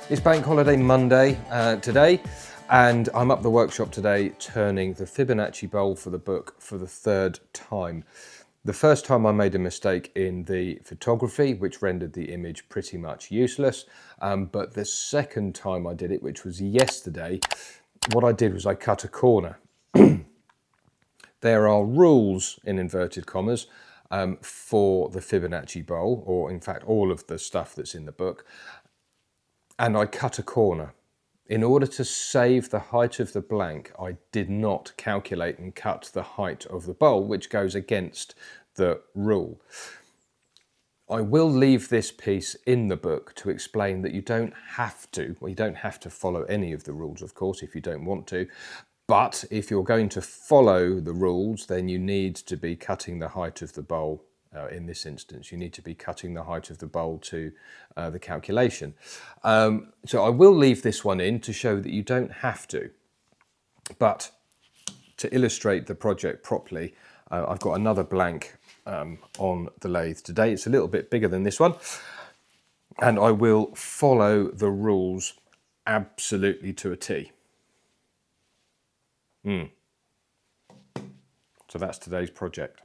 It's Bank Holiday Monday today, and I'm up the workshop today turning the Fibonacci bowl for the book for the third time. The first time I made a mistake in the photography, which rendered the image pretty much useless, but the second time I did it, which was yesterday, what I did was I cut a corner. There are rules, in inverted commas, for the Fibonacci bowl, or in fact all of the stuff that's in the book. And I cut a corner. In order to save the height of the blank, I did not calculate and cut the height of the bowl, which goes against the rule. I will leave this piece in the book to explain that you don't have to, well, you don't have to follow any of the rules, of course, if you don't want to. But if you're going to follow the rules, then you need to be cutting the height of the bowl. In this instance, you need to be cutting the height of the bowl to the calculation. So I will leave this one in to show that you don't have to. But to illustrate the project properly, I've got another blank on the lathe today. It's a little bit bigger than this one. And I will follow the rules absolutely to a T. So that's today's project.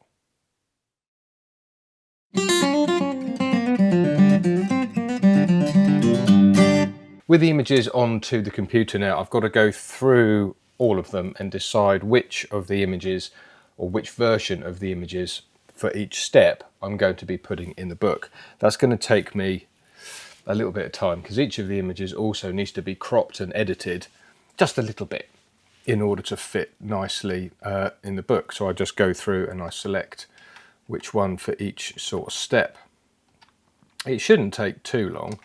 With the images onto the computer now, I've got to go through all of them and decide which of the images or which version of the images for each step I'm going to be putting in the book. That's going to take me a little bit of time because each of the images also needs to be cropped and edited just a little bit in order to fit nicely in the book. So I just go through and I select which one for each sort of step. It shouldn't take too long.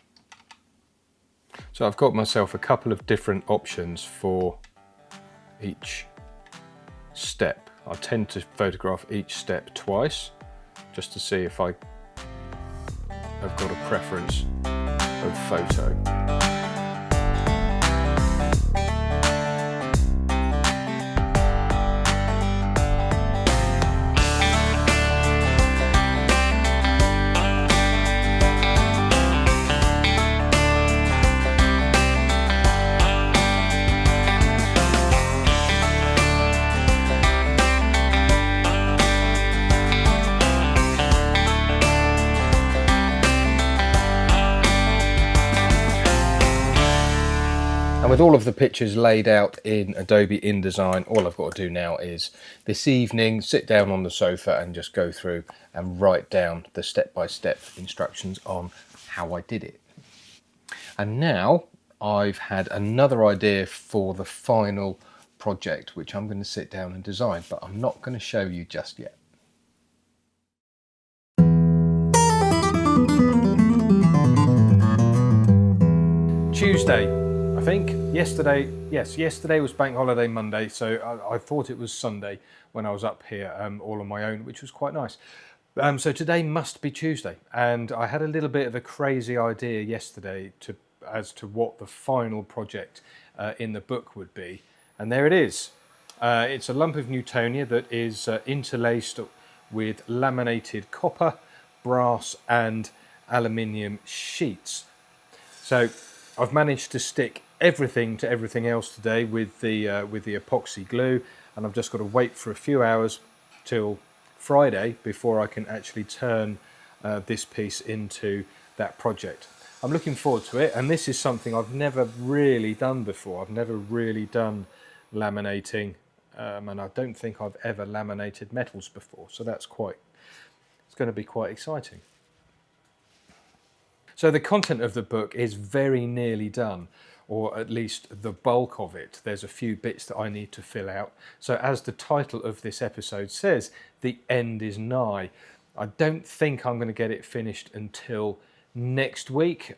So I've got myself a couple of different options for each step. I tend to photograph each step twice just to see if I have got a preference of photo. And with all of the pictures laid out in Adobe InDesign, all I've got to do now is this evening sit down on the sofa and just go through and write down the step-by-step instructions on how I did it. And now I've had another idea for the final project, which I'm going to sit down and design, but I'm not going to show you just yet. Tuesday. I think yesterday was Bank Holiday Monday, so I thought it was Sunday when I was up here all on my own, which was quite nice. So today must be Tuesday, and I had a little bit of a crazy idea yesterday as to what the final project in the book would be, and there it is. It's a lump of Newtonia that is interlaced with laminated copper, brass and aluminium sheets. So I've managed to stick everything to everything else today with the epoxy glue, and I've just got to wait for a few hours till Friday before I can actually turn this piece into that project. I'm looking forward to it, and this is something I've never really done before. I've never really done laminating, and I don't think I've ever laminated metals before, so it's going to be quite exciting. So the content of the book is very nearly done, or at least the bulk of it. There's a few bits that I need to fill out. So as the title of this episode says, the end is nigh. I don't think I'm going to get it finished until next week,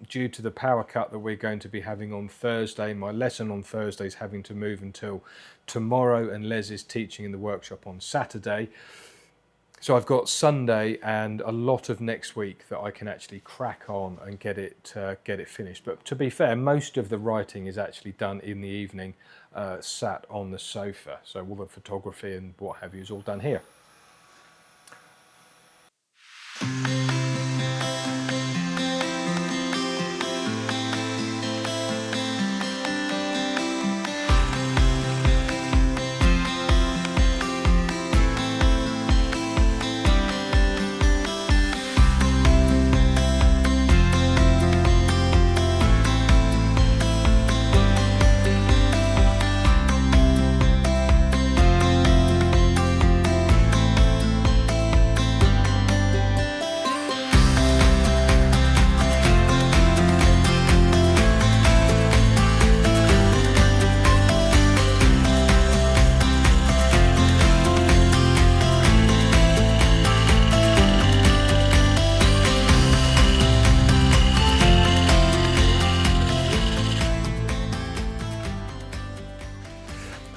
due to the power cut that we're going to be having on Thursday. My lesson on Thursday is having to move until tomorrow, and Les is teaching in the workshop on Saturday. So I've got Sunday and a lot of next week that I can actually crack on and get it finished. But to be fair, most of the writing is actually done in the evening, sat on the sofa. So all the photography and what have you is all done here.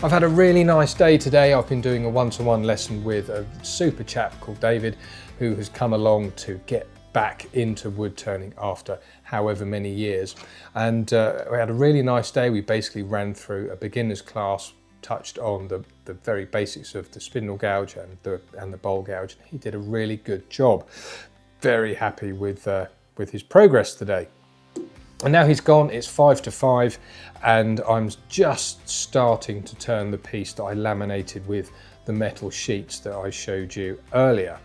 I've had a really nice day today. I've been doing a one-to-one lesson with a super chap called David, who has come along to get back into wood turning after however many years. And we had a really nice day. We basically ran through a beginner's class, touched on the very basics of the spindle gouge and the bowl gouge. He did a really good job. Very happy with his progress today. And now he's gone, it's 5 to 5, and I'm just starting to turn the piece that I laminated with the metal sheets that I showed you earlier.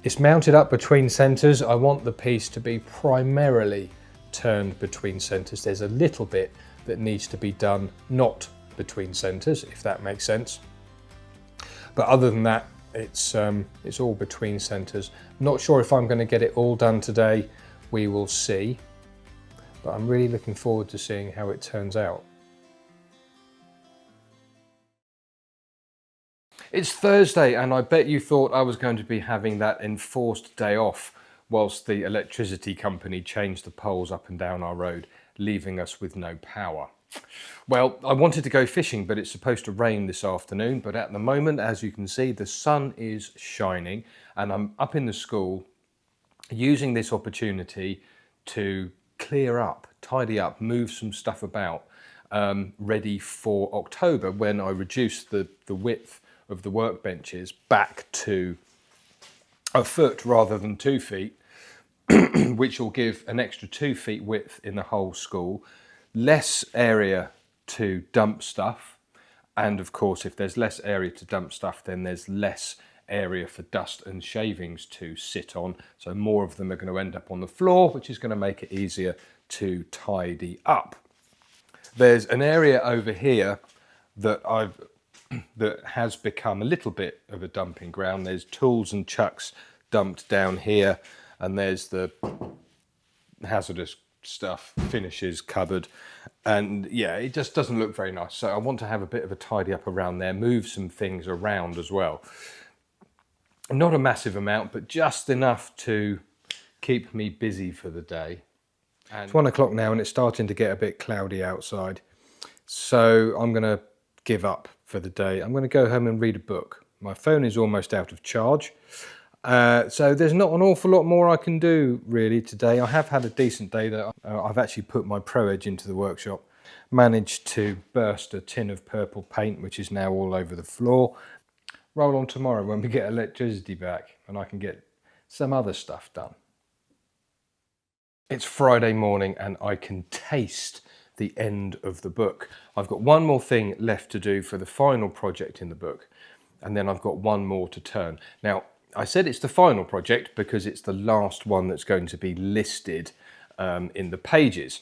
It's mounted up between centres. I want the piece to be primarily turned between centres. There's a little bit that needs to be done not between centres, if that makes sense. But other than that, it's all between centres. Not sure if I'm going to get it all done today. We will see. But I'm really looking forward to seeing how it turns out. It's Thursday, and I bet you thought I was going to be having that enforced day off whilst the electricity company changed the poles up and down our road, leaving us with no power. Well, I wanted to go fishing, but it's supposed to rain this afternoon. But at the moment, as you can see, the sun is shining, and I'm up in the school using this opportunity to clear up, tidy up, move some stuff about, ready for October when I reduce the width of the workbenches back to a foot rather than 2 feet, which will give an extra 2 feet width in the whole school, less area to dump stuff, and of course if there's less area to dump stuff, then there's less area for dust and shavings to sit on, so more of them are going to end up on the floor, which is going to make it easier to tidy up. There's an area over here that has become a little bit of a dumping ground. There's tools and chucks dumped down here, and there's the hazardous stuff, finishes cupboard, and yeah, it just doesn't look very nice. So I want to have a bit of a tidy up around there, move some things around as well. Not a massive amount, but just enough to keep me busy for the day. And it's 1 o'clock now, and it's starting to get a bit cloudy outside. So I'm going to give up for the day. I'm going to go home and read a book. My phone is almost out of charge. So there's not an awful lot more I can do really today. I have had a decent day that I've actually put my Pro Edge into the workshop. Managed to burst a tin of purple paint, which is now all over the floor. Roll on tomorrow when we get electricity back and I can get some other stuff done. It's Friday morning and I can taste the end of the book. I've got one more thing left to do for the final project in the book, and then I've got one more to turn. Now, I said it's the final project because it's the last one that's going to be listed in the pages.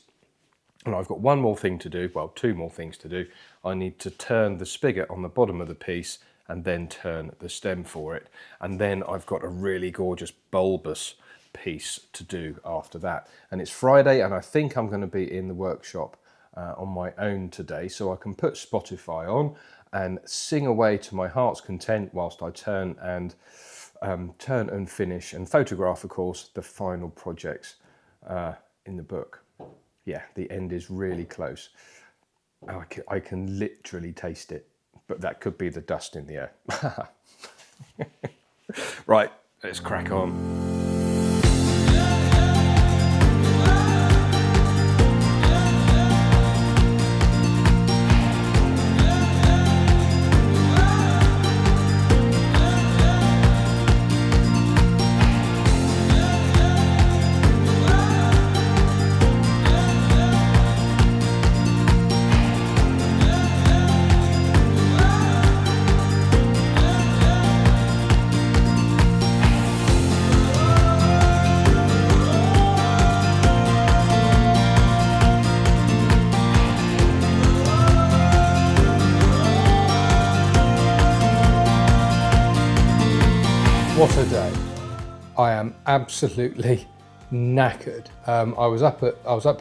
And I've got one more thing to do, well, 2 more things to do. I need to turn the spigot on the bottom of the piece and then turn the stem for it. And then I've got a really gorgeous bulbous piece to do after that. And it's Friday, and I think I'm going to be in the workshop on my own today, so I can put Spotify on and sing away to my heart's content whilst I turn and finish and photograph, of course, the final projects in the book. Yeah, the end is really close. I can literally taste it, but that could be the dust in the air. Right, let's crack on. What a day. I am absolutely knackered. I was up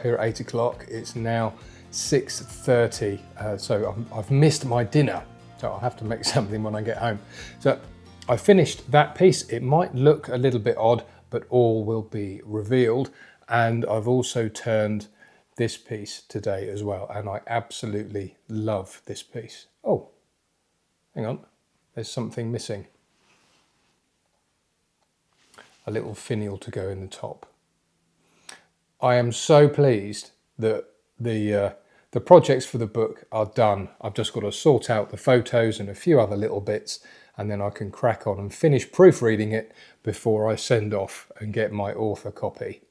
here at 8 o'clock. It's now 6:30, so I've missed my dinner. So I'll have to make something when I get home. So I finished that piece. It might look a little bit odd, but all will be revealed. And I've also turned this piece today as well. And I absolutely love this piece. Oh, hang on, there's something missing. A little finial to go in the top. I am so pleased that the projects for the book are done. I've just got to sort out the photos and a few other little bits, and then I can crack on and finish proofreading it before I send off and get my author copy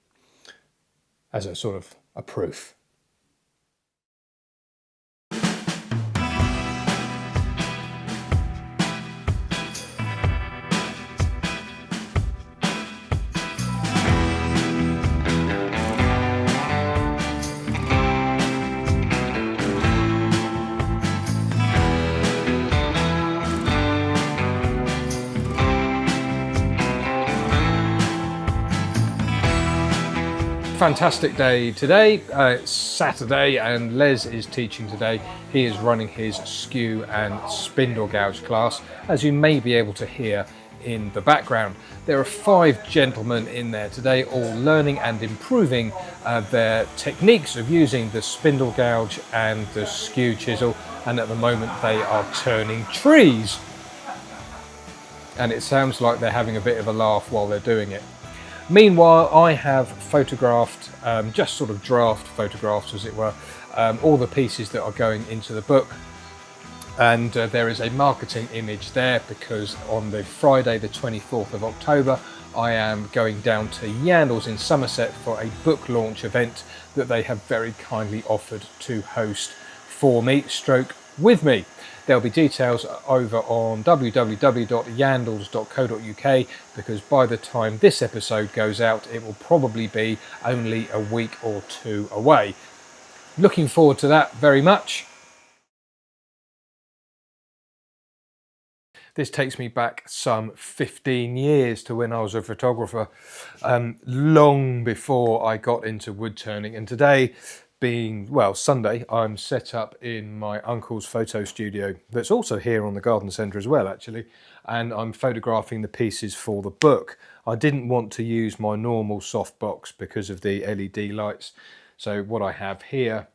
as a sort of a proof. Fantastic day today. It's Saturday and Les is teaching today. He is running his skew and spindle gouge class, as you may be able to hear in the background. There are 5 gentlemen in there today, all learning and improving their techniques of using the spindle gouge and the skew chisel, and at the moment they are turning trees. And it sounds like they're having a bit of a laugh while they're doing it. Meanwhile, I have photographed, just sort of draft photographs as it were, all the pieces that are going into the book. And there is a marketing image there because on the Friday the 24th of October I am going down to Yandles in Somerset for a book launch event that they have very kindly offered to host for me, stroke with me. There'll be details over on www.yandles.co.uk because by the time this episode goes out, it will probably be only a week or 2 away. Looking forward to that very much. This takes me back some 15 years to when I was a photographer, long before I got into wood turning. And today, being, well, Sunday, I'm set up in my uncle's photo studio that's also here on the garden centre as well, actually, and I'm photographing the pieces for the book. I didn't want to use my normal softbox because of the LED lights, so what I have here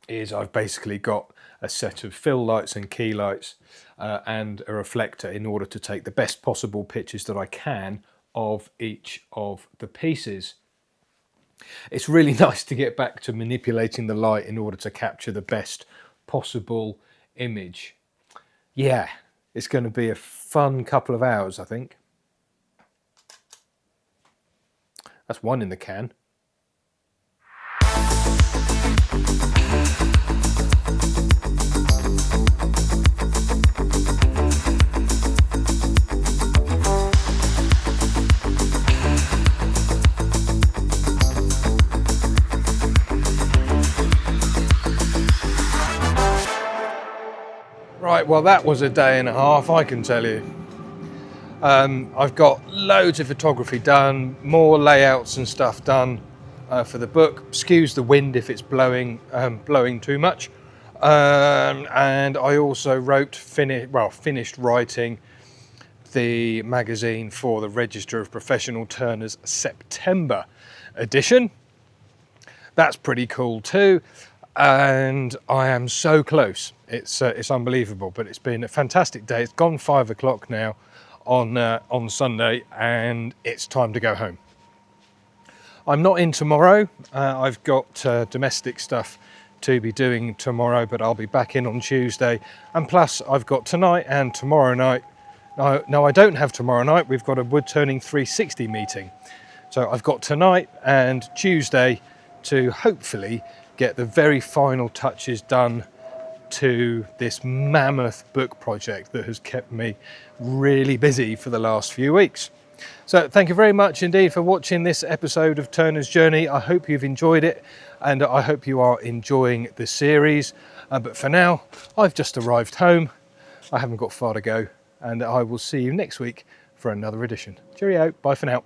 is I've basically got a set of fill lights and key lights and a reflector in order to take the best possible pictures that I can of each of the pieces. It's really nice to get back to manipulating the light in order to capture the best possible image. Yeah, it's going to be a fun couple of hours, I think. That's one in the can. Right, well that was a day and a half, I can tell you. I've got loads of photography done, more layouts and stuff done for the book. Excuse the wind if it's blowing too much. And I also finished writing the magazine for the Register of Professional Turners September edition. That's pretty cool too. And I am so close. It's unbelievable, but it's been a fantastic day. It's gone 5 o'clock now. on Sunday, and it's time to go home. I'm not in tomorrow. I've got domestic stuff to be doing tomorrow, but I'll be back in on Tuesday. And plus I've got tonight and tomorrow night. No, I don't have tomorrow night. We've got a Woodturning 360 meeting. So I've got tonight and Tuesday to hopefully get the very final touches done to this mammoth book project that has kept me really busy for the last few weeks. So thank you very much indeed for watching this episode of Turner's Journey. I hope you've enjoyed it, and I hope you are enjoying the series. But for now, I've just arrived home. I haven't got far to go, and I will see you next week for another edition. Cheerio, bye for now.